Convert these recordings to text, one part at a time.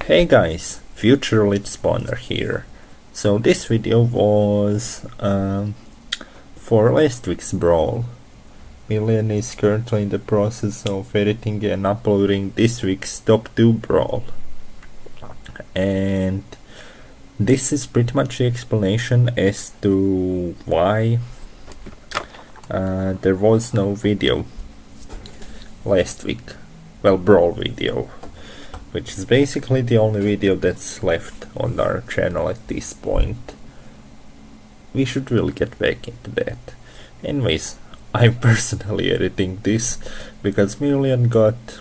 Hey guys, future Lichspawner here. So this video was for last week's brawl. Million is currently in the process of editing and uploading this week's top 2 brawl. And this is pretty much the explanation as to why there was no video last week. Well, brawl video, which is basically the only video that's left on our channel at this point. We should really get back into that. Anyways, I'm personally editing this because Million got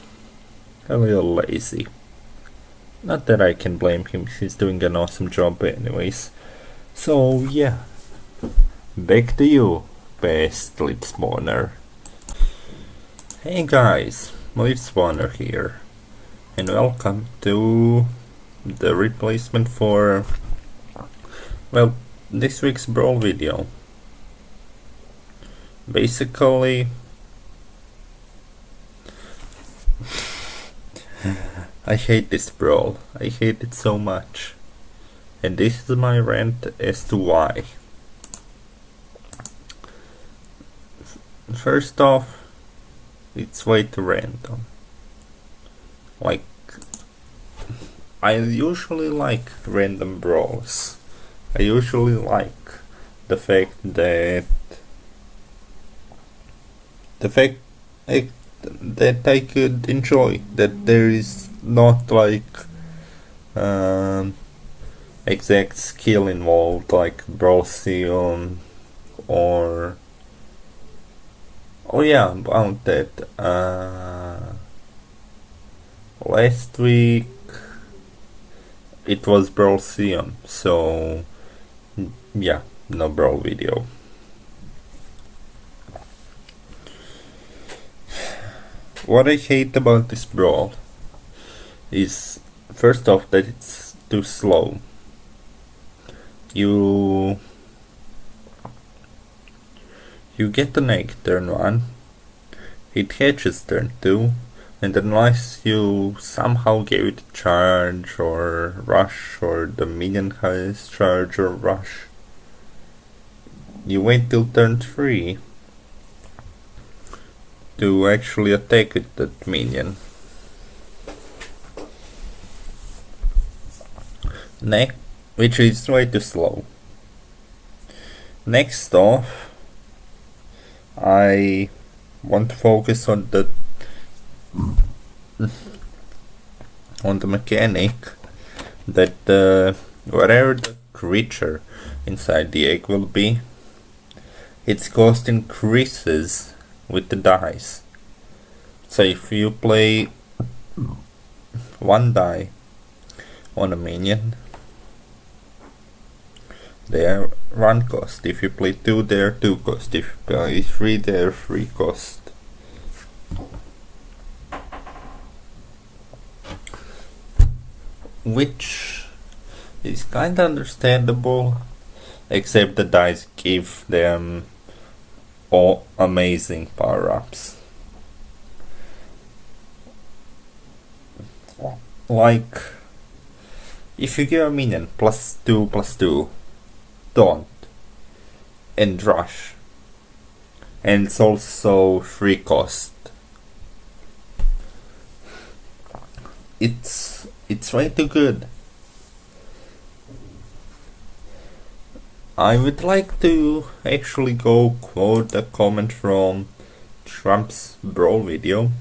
a little lazy. Not that I can blame him, he's doing an awesome job anyways. So yeah, back to you, best Lichspawner. Hey guys, Lichspawner here. And welcome to the replacement for, well, this week's brawl video. Basically, I hate this brawl. I hate it so much. And this is my rant as to why. First off, it's way too random. Like, I usually like random brawls. I usually like the fact that I could enjoy that there is not like exact skill involved, like Brawl or oh yeah, about that. Last week it was Brawl, so yeah, no Brawl video. What I hate about this Brawl is, first off, that it's too slow. You get an egg turn 1, it hatches turn 2, and unless you somehow gave it a charge or rush, or the minion has charge or rush, you wait till turn 3 to actually attack with that minion. Which is way too slow. Next off, I want to focus on the mechanic that whatever the creature inside the egg will be, its cost increases with the dice. So if you play 1 die on a minion, they are 1 cost. If you play 2, they are 2 cost. If you play 3, they are 3 cost. Which is kinda understandable, except the dice give them all amazing power-ups. Like, if you give a minion +2/+2, taunt, and rush, and it's also 3 cost, it's way too good. I would like to actually go quote a comment from Trump's brawl video,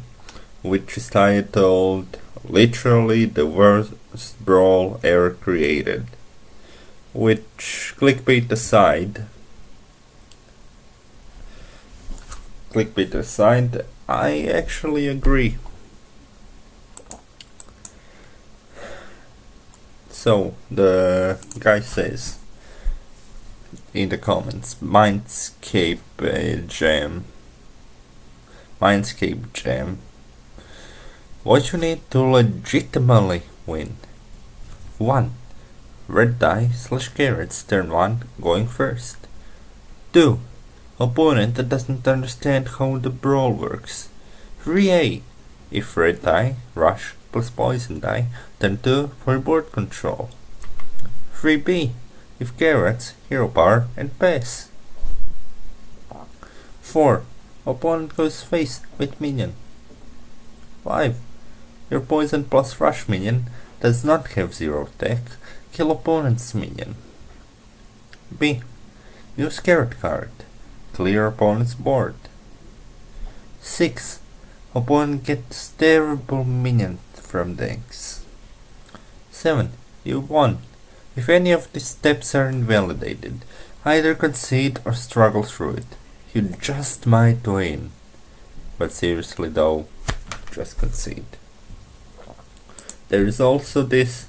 which is titled "Literally the worst brawl ever created." Which, clickbait aside, I actually agree. So, the guy says in the comments, Mindscape Jam. What you need to legitimately win: 1. Red die/carrots turn 1 going first. 2. Opponent that doesn't understand how the brawl works. 3A. If red die, rush plus poison die, then 2 for board control. 3B, if carrots, hero power, and pass. 4. Opponent goes face with minion. 5. Your poison plus rush minion does not have 0 attack, kill opponent's minion. B. Use carrot card, clear opponent's board. 6. Opponent gets terrible minion from decks. 7. You won. If any of these steps are invalidated, either concede or struggle through it. You just might win. But seriously though, just concede. There is also this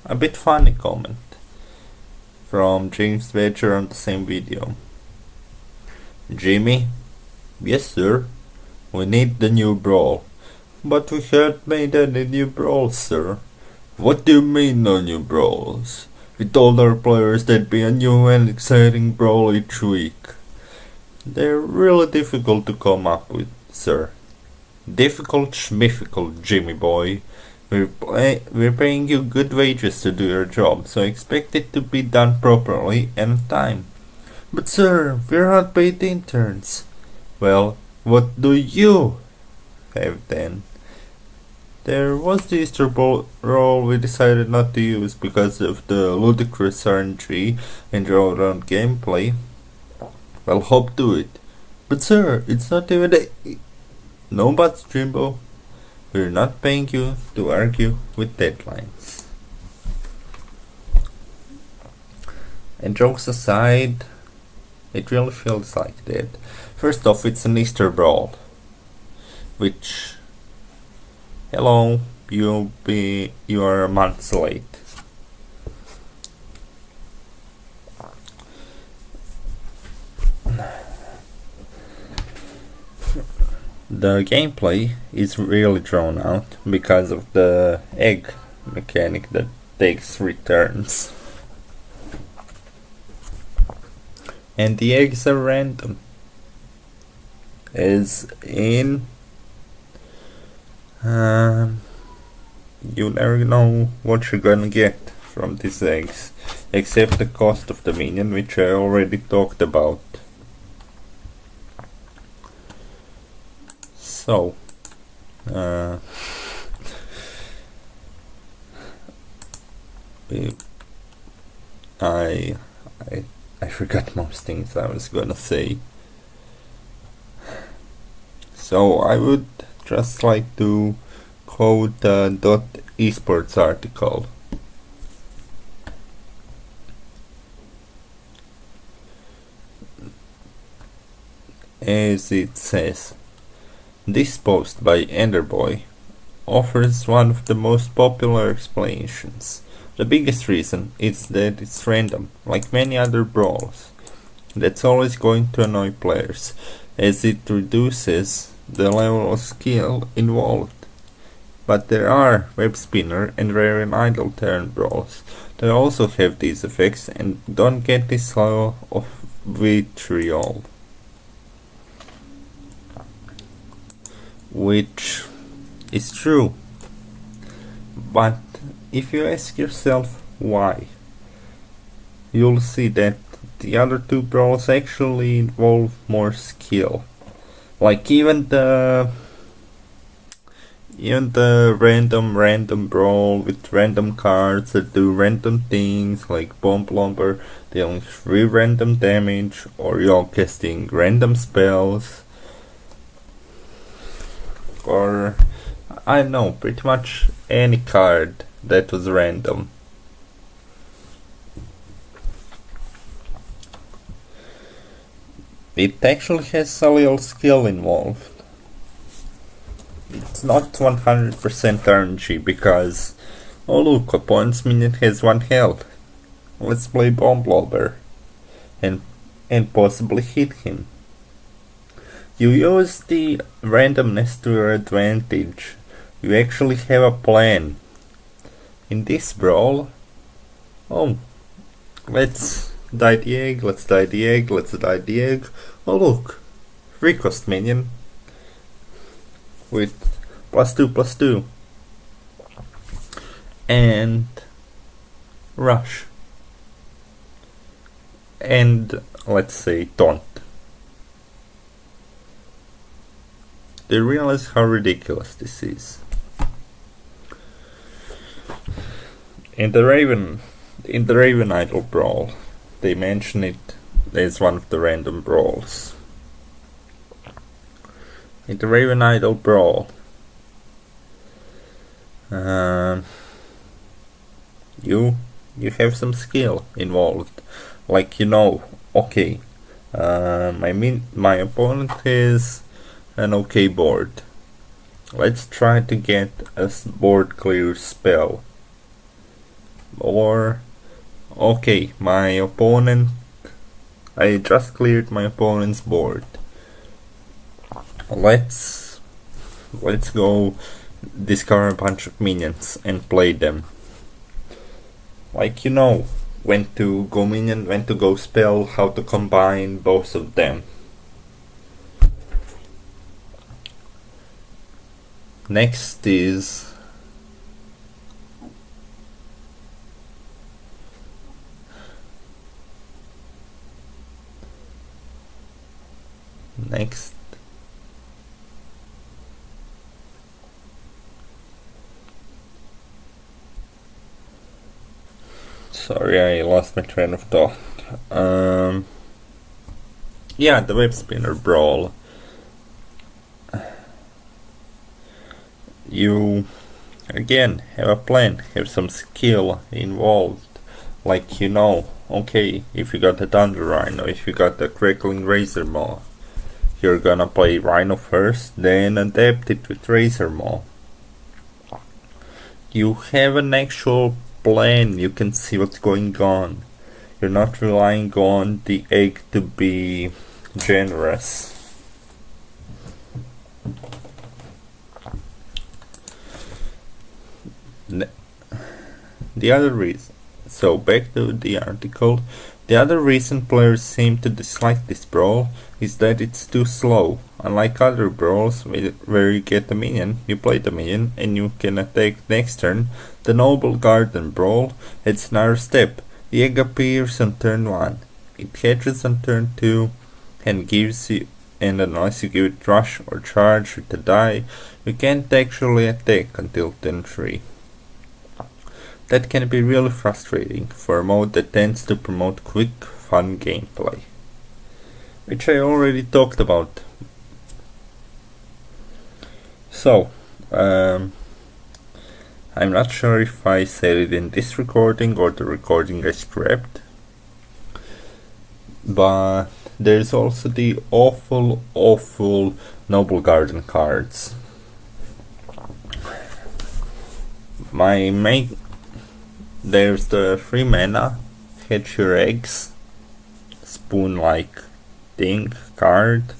a bit funny comment from James Badger on the same video. Jimmy? Yes sir, we need the new brawl. But we haven't made any new brawls, sir. What do you mean no new brawls? We told our players there'd be a new and exciting brawl each week. They're really difficult to come up with, sir. Difficult schmifficult, Jimmy boy. We're paying you good wages to do your job, so expect it to be done properly and on time. But sir, we're not paid interns. Well, what do you have then? There was the Easter roll we decided not to use because of the ludicrous RNG and all-around gameplay. Well, hop to it. But sir, it's not even a... No buts, Jimbo. We're not paying you to argue with deadlines. And jokes aside, it really feels like that. First off, it's an Easter brawl, which, hello, you are a month late. The gameplay is really drawn out because of the egg mechanic that takes 3 turns. And the eggs are random. As in, you never know what you're gonna get from these eggs, except the cost of the minion, which I already talked about. So, I forgot most things I was gonna say. So I would just like to quote the .esports article. As it says, this post by Enderboy offers one of the most popular explanations. The biggest reason is that it's random, like many other brawls. That's always going to annoy players, as it reduces the level of skill involved. But there are web spinner and rare and idle turn brawls that also have these effects and don't get this level of vitriol. Which is true. But if you ask yourself why, you'll see that the other 2 brawls actually involve more skill. Like even the random brawl with random cards that do random things, like Bomb Lumber dealing 3 random damage, or you're casting random spells, or I don't know, pretty much any card that was random. It actually has a little skill involved. It's not 100% RNG because, oh look, opponent's minion has 1 health. Let's play Bomb Lobber and possibly hit him. You use the randomness to your advantage. You actually have a plan. In this brawl, oh, let's die the egg, let's die the egg, let's die the egg. Oh look, 3 cost minion with +2/+2. and rush. And let's say taunt. Do you realize how ridiculous this is? In the Raven Idol Brawl, they mention it as one of the random brawls. In the Raven Idol Brawl, you have some skill involved. Like, okay, my opponent is an okay board. Let's try to get a board clear spell. Or, okay, I just cleared my opponent's board. Let's go discover a bunch of minions and play them. Like, when to go minion, when to go spell, how to combine both of them. Next is sorry, I lost my train of thought. Yeah, the web spinner brawl. You again have a plan, have some skill involved. Like, okay, if you got the Thunder Rhino, if you got the Crackling Razor Maw, you're gonna play Rhino first, then adapt it with Razor Maw. You have an actual plan, you can see what's going on. You're not relying on the egg to be generous. The other reason, so back to the article, the other reason players seem to dislike this brawl is that it's too slow. Unlike other brawls where you get a minion, you play the minion and you can attack next turn, the Noblegarden brawl adds another step. The egg appears on turn 1, it hatches on turn 2 and unless you give it rush or charge with a die, you can't actually attack until turn 3. That can be really frustrating for a mode that tends to promote quick, fun gameplay, which I already talked about. So, I'm not sure if I said it in this recording or the recording I scrapped, but there's also the awful Noblegarden cards. There's the 3 mana, hatch your eggs, spoon-like thing card,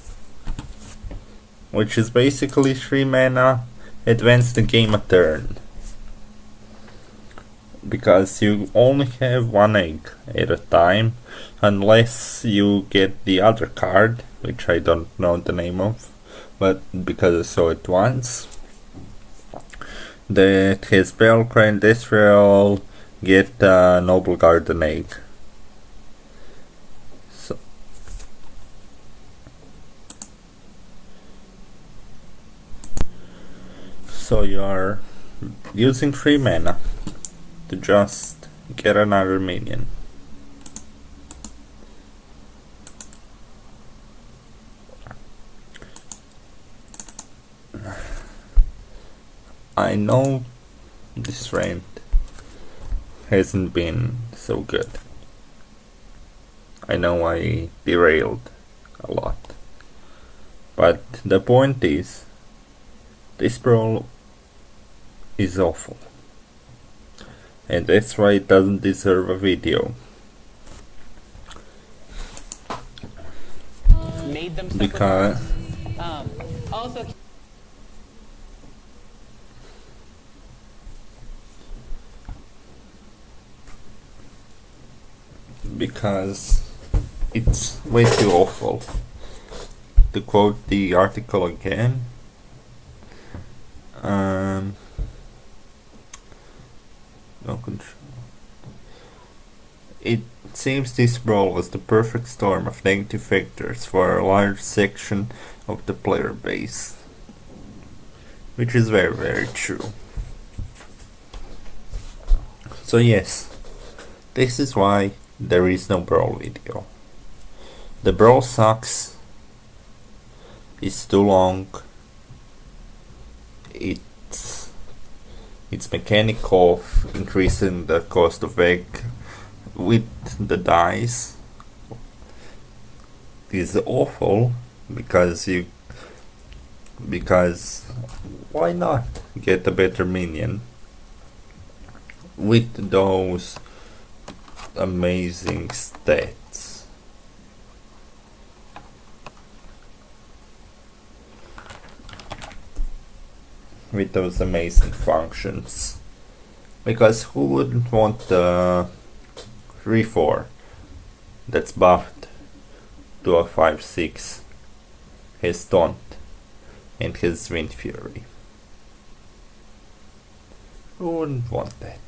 which is basically 3 mana, advance the game a turn. Because you only have 1 egg at a time, unless you get the other card, which I don't know the name of, but because I saw it once, that has Battlecry and Israel, get a Noblegarden egg. So you are using 3 mana to just get another minion. I know this rant hasn't been so good. I know I derailed a lot. But the point is, this brawl is awful. And that's why it doesn't deserve a video. Made them because also it's way too awful. To quote the article again, seems this brawl was the perfect storm of negative factors for a large section of the player base. Which is very, very true. So yes, this is why there is no brawl video. The brawl sucks. It's too long. Its mechanic of increasing the cost of egg with the dice is awful because why not get a better minion with those amazing stats? With those amazing functions, because who wouldn't want the 3/4 that's buffed to a 5/6, his taunt and his wind fury? Who wouldn't want that?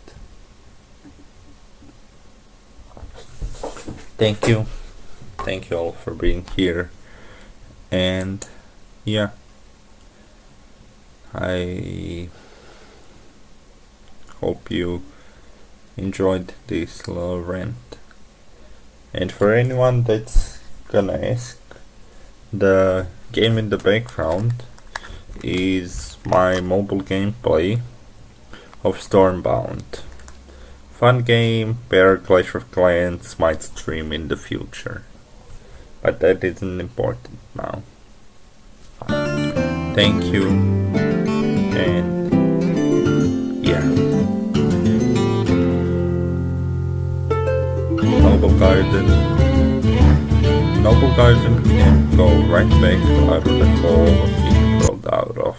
Thank you all for being here, and yeah, I hope you enjoyed this little rant. And for anyone that's gonna ask, the game in the background is my mobile gameplay of Stormbound. Fun game, better Clash of Clans, might stream in the future, but that isn't important now. Thank you, and yeah, Noble Garden can go right back out of the hole it crawled out of.